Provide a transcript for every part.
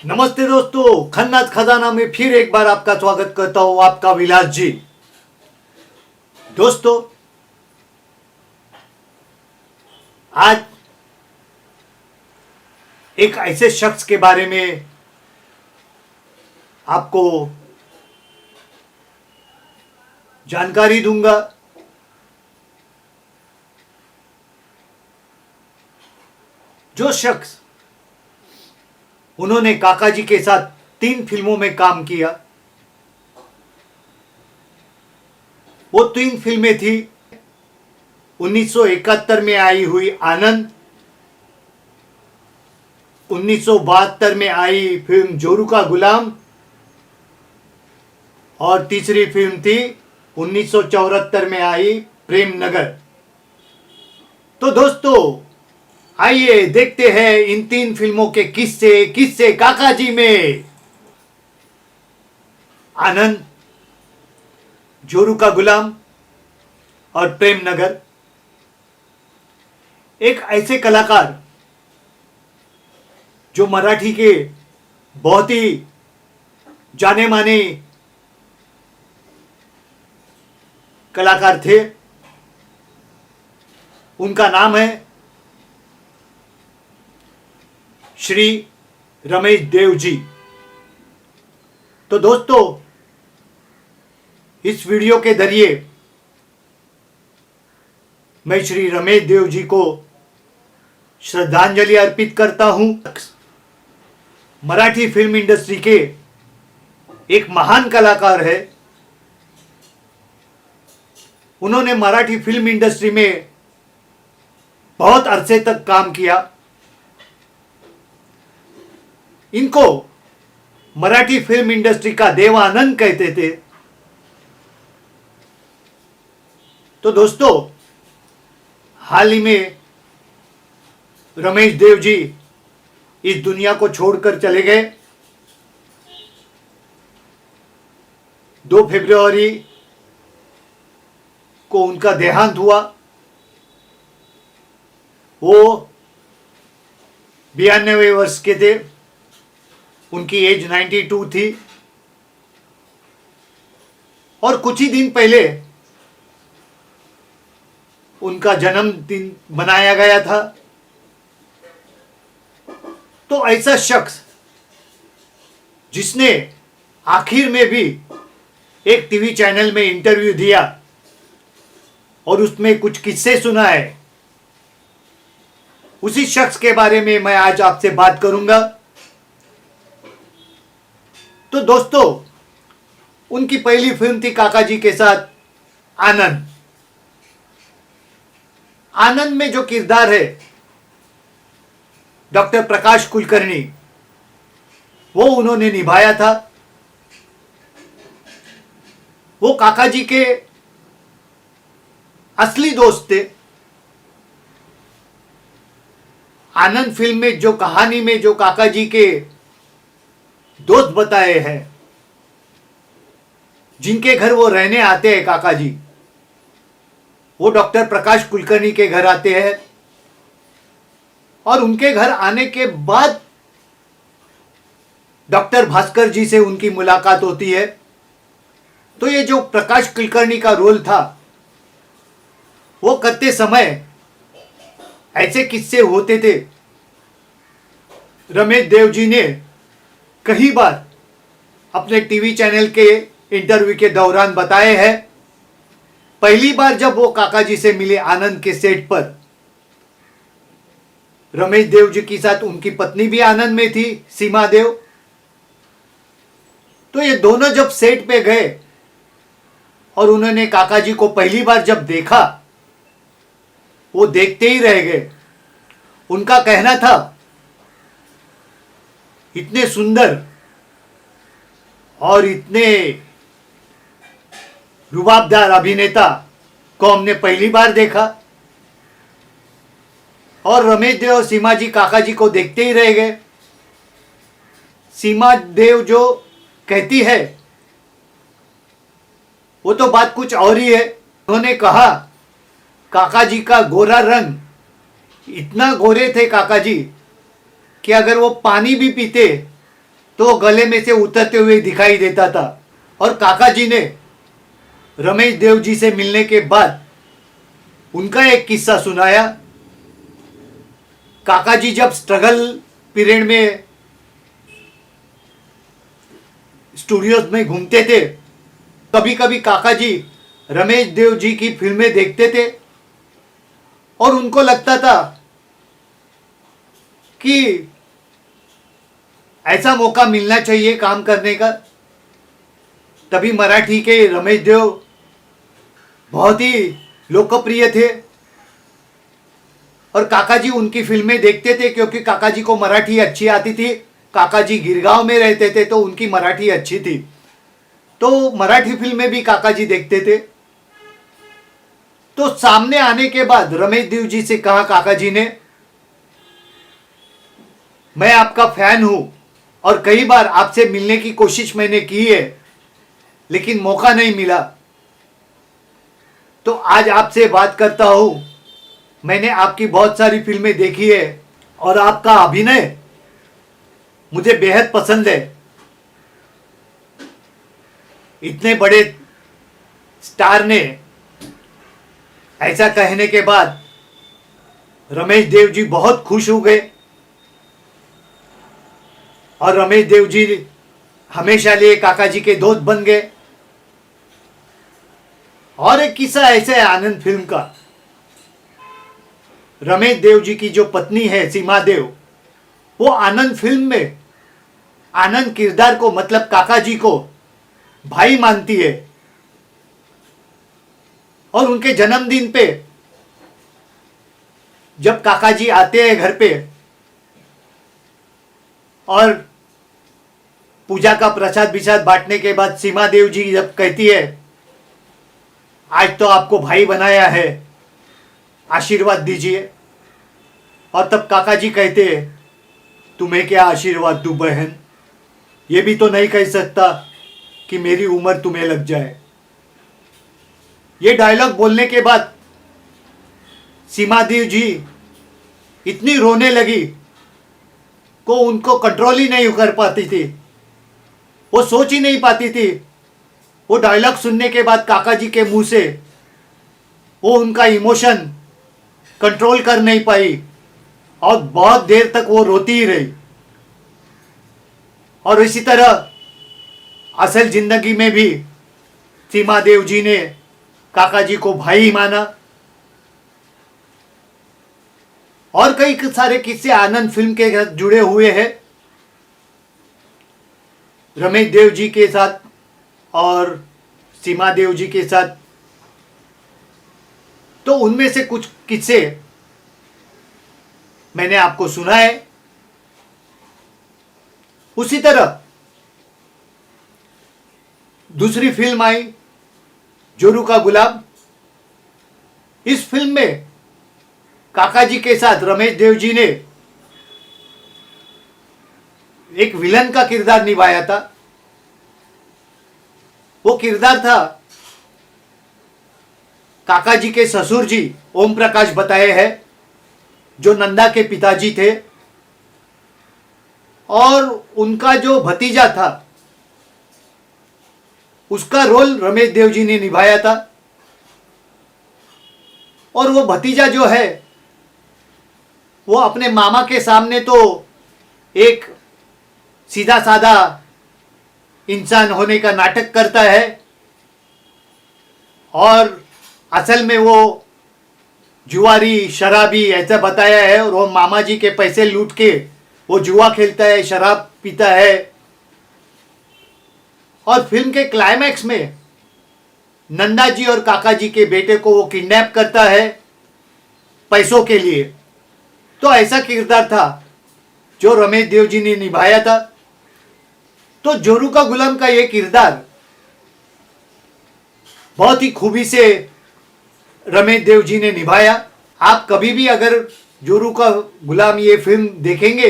नमस्ते दोस्तों, खन्ना खजाना में फिर एक बार आपका स्वागत करता हूं। आपका विलास जी। दोस्तों, आज एक ऐसे शख्स के बारे में आपको जानकारी दूंगा जो शख्स उन्होंने काका जी के साथ 3 फिल्मों में काम किया। वो 3 फिल्में थी 1971 में आई हुई आनंद, 1972 में आई फिल्म जोरू का गुलाम और तीसरी फिल्म थी 1974 में आई प्रेम नगर। तो दोस्तों, आइए देखते हैं इन 3 फिल्मों के किस्से काका जी में। आनंद, जोरू का गुलाम और प्रेम नगर। एक ऐसे कलाकार जो मराठी के बहुत ही जाने माने कलाकार थे, उनका नाम है श्री रमेश देव जी। तो दोस्तों, इस वीडियो के जरिए मैं श्री रमेश देव जी को श्रद्धांजलि अर्पित करता हूं। मराठी फिल्म इंडस्ट्री के एक महान कलाकार है। उन्होंने मराठी फिल्म इंडस्ट्री में बहुत अरसे तक काम किया। इनको मराठी फिल्म इंडस्ट्री का देवानंद कहते थे। तो दोस्तों, हाल ही में रमेश देव जी इस दुनिया को छोड़कर चले गए। 2 फरवरी को उनका देहांत हुआ। वो 92 वर्ष के थे। उनकी एज 92 थी। और कुछ ही दिन पहले उनका जन्मदिन मनाया गया था। तो ऐसा शख्स जिसने आखिर में भी एक टीवी चैनल में इंटरव्यू दिया और उसमें कुछ किस्से सुनाए, उसी शख्स के बारे में मैं आज आपसे बात करूंगा। तो दोस्तों, उनकी पहली फिल्म थी काका जी के साथ आनंद। आनंद में जो किरदार है डॉक्टर प्रकाश कुलकर्णी, वो उन्होंने निभाया था। वो काका जी के असली दोस्त थे। आनंद फिल्म में जो कहानी में जो काका जी के दोस्त बताए हैं, जिनके घर वो रहने आते हैं काका जी, वो डॉक्टर प्रकाश कुलकर्णी के घर आते हैं। और उनके घर आने के बाद डॉक्टर भास्कर जी से उनकी मुलाकात होती है। तो ये जो प्रकाश कुलकर्णी का रोल था, वो करते समय ऐसे किस्से होते थे। रमेश देव जी ने कई बार अपने टीवी चैनल के इंटरव्यू के दौरान बताए हैं। पहली बार जब वो काका जी से मिले आनंद के सेट पर, रमेश देव जी के साथ उनकी पत्नी भी आनंद में थी, सीमा देव। तो ये दोनों जब सेट पे गए और उन्होंने काका जी को पहली बार जब देखा, वो देखते ही रह गए। उनका कहना था, इतने सुंदर और इतने रुबाबदार अभिनेता को हमने पहली बार देखा। और रमेश देव और सीमा जी काका जी को देखते ही रह गए। सीमा देव जो कहती है, वो तो बात कुछ और ही है। उन्होंने कहा, काका जी का गोरा रंग, इतना गोरे थे काका जी कि अगर वो पानी भी पीते तो गले में से उतरते हुए दिखाई देता था। और काका जी ने रमेश देव जी से मिलने के बाद उनका एक किस्सा सुनाया। काका जी जब स्ट्रगल पीरियड में स्टूडियोज में घूमते थे, कभी कभी काका जी रमेश देव जी की फिल्में देखते थे और उनको लगता था कि ऐसा मौका मिलना चाहिए काम करने का। तभी मराठी के रमेश देव बहुत ही लोकप्रिय थे और काका जी उनकी फिल्में देखते थे क्योंकि काका जी को मराठी अच्छी आती थी। काका जी गिरगांव में रहते थे तो उनकी मराठी अच्छी थी, तो मराठी फिल्में भी काका जी देखते थे। तो सामने आने के बाद रमेश देव जी से कहा काका जी ने, मैं आपका फैन हूं और कई बार आपसे मिलने की कोशिश मैंने की है लेकिन मौका नहीं मिला, तो आज आपसे बात करता हूं। मैंने आपकी बहुत सारी फिल्में देखी है और आपका अभिनय मुझे बेहद पसंद है। इतने बड़े स्टार ने ऐसा कहने के बाद रमेश देव जी बहुत खुश हो गए और रमेश देव जी हमेशा लिए काका जी के दोस्त बन गए। और एक किस्सा ऐसा है आनंद फिल्म का। रमेश देव जी की जो पत्नी है सीमा देव, वो आनंद फिल्म में आनंद किरदार को मतलब काका जी को भाई मानती है और उनके जन्मदिन पे जब काका जी आते हैं घर पे और पूजा का प्रसाद विसाद बांटने के बाद सीमा देव जी जब कहती है, आज तो आपको भाई बनाया है, आशीर्वाद दीजिए, और तब काका जी कहते हैं, तुम्हें क्या आशीर्वाद दूं बहन, ये भी तो नहीं कह सकता कि मेरी उम्र तुम्हें लग जाए। ये डायलॉग बोलने के बाद सीमा देव जी इतनी रोने लगी को उनको कंट्रोल ही नहीं कर पाती थी, वो सोच ही नहीं पाती थी। वो डायलॉग सुनने के बाद काका जी के मुंह से वो उनका इमोशन कंट्रोल कर नहीं पाई और बहुत देर तक वो रोती ही रही। और इसी तरह असल जिंदगी में भी सीमा देव जी ने काका जी को भाई माना। और कई सारे किस्से आनंद फिल्म के साथ जुड़े हुए हैं रमेश देव जी के साथ और सीमा देव जी के साथ। तो उनमें से कुछ किस्से मैंने आपको सुनाए। उसी तरह दूसरी फिल्म आई जोरू का गुलाम। इस फिल्म में काका जी के साथ रमेश देव जी ने एक विलन का किरदार निभाया था। वो किरदार था काका जी के ससुर जी ओम प्रकाश बताए हैं, जो नंदा के पिताजी थे, और उनका जो भतीजा था उसका रोल रमेश देव जी ने निभाया था। और वो भतीजा जो है वो अपने मामा के सामने तो एक सीधा साधा इंसान होने का नाटक करता है और असल में वो जुआरी शराबी ऐसा बताया है, और वो मामा जी के पैसे लूट के वो जुआ खेलता है, शराब पीता है। और फिल्म के क्लाइमैक्स में नंदा जी और काका जी के बेटे को वो किडनैप करता है पैसों के लिए। तो ऐसा किरदार था जो रमेश देव जी ने निभाया था। तो जोरू का गुलाम का ये किरदार बहुत ही खूबी से रमेश देव जी ने निभाया। आप कभी भी अगर जोरू का गुलाम ये फिल्म देखेंगे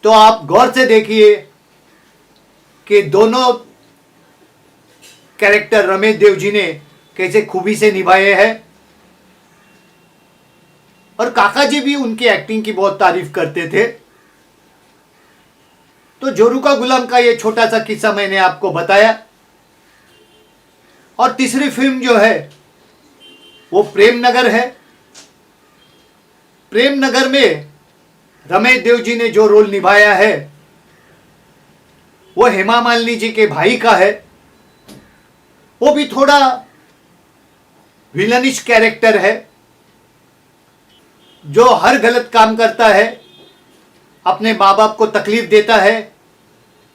तो आप गौर से देखिए कि दोनों कैरेक्टर रमेश देव जी ने कैसे खूबी से निभाए हैं। और काका जी भी उनकी एक्टिंग की बहुत तारीफ करते थे। तो जोरू का गुलाम का ये छोटा सा किस्सा मैंने आपको बताया। और तीसरी फिल्म जो है वो प्रेम नगर है। प्रेम नगर में रमेश देव जी ने जो रोल निभाया है वो हेमा मालिनी जी के भाई का है। वो भी थोड़ा विलनिश कैरेक्टर है, जो हर गलत काम करता है, अपने माँ बाप को तकलीफ देता है,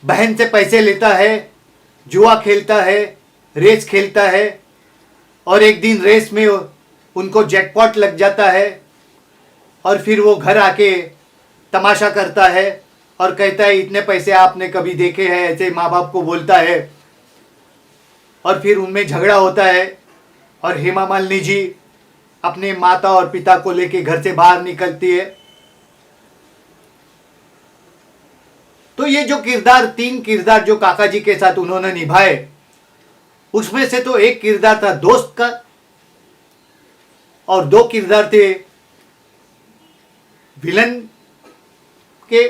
बहन से पैसे लेता है, जुआ खेलता है, रेस खेलता है, और एक दिन रेस में उनको जैकपॉट लग जाता है और फिर वो घर आके तमाशा करता है और कहता है इतने पैसे आपने कभी देखे हैं, ऐसे माँ बाप को बोलता है। और फिर उनमें झगड़ा होता है और हेमा मालिनी जी अपने माता और पिता को लेके घर से बाहर निकलती है। तो ये जो किरदार, 3 किरदार जो काका जी के साथ उन्होंने निभाए, उसमें से तो एक किरदार था दोस्त का और 2 किरदार थे विलन के।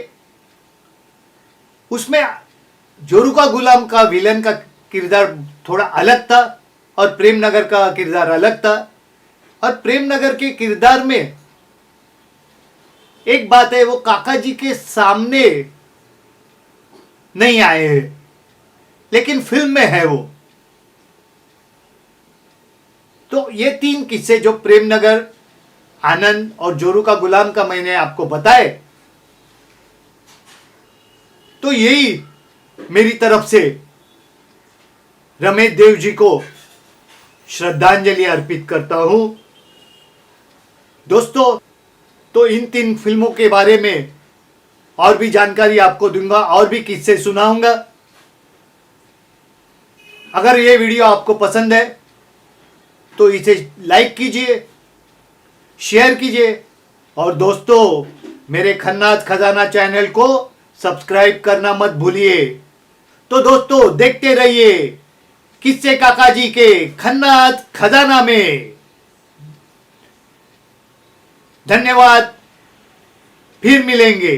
उसमें जोरू का गुलाम का विलन का किरदार थोड़ा अलग था और प्रेम नगर का किरदार अलग था। और प्रेम नगर के किरदार में एक बात है, वो काका जी के सामने नहीं आए हैं, लेकिन फिल्म में है वो। तो ये 3 किस्से जो प्रेम नगर, आनंद और जोरू का गुलाम का मैंने आपको बताए, तो यही मेरी तरफ से रमेश देव जी को श्रद्धांजलि अर्पित करता हूं। दोस्तों, तो इन 3 फिल्मों के बारे में और भी जानकारी आपको दूंगा और भी किस्से सुनाऊंगा। अगर ये वीडियो आपको पसंद है तो इसे लाइक कीजिए, शेयर कीजिए और दोस्तों मेरे खन्नात खजाना चैनल को सब्सक्राइब करना मत भूलिए। तो दोस्तों देखते रहिए किस्से काका जी के खन्नात खजाना में। धन्यवाद, फिर मिलेंगे।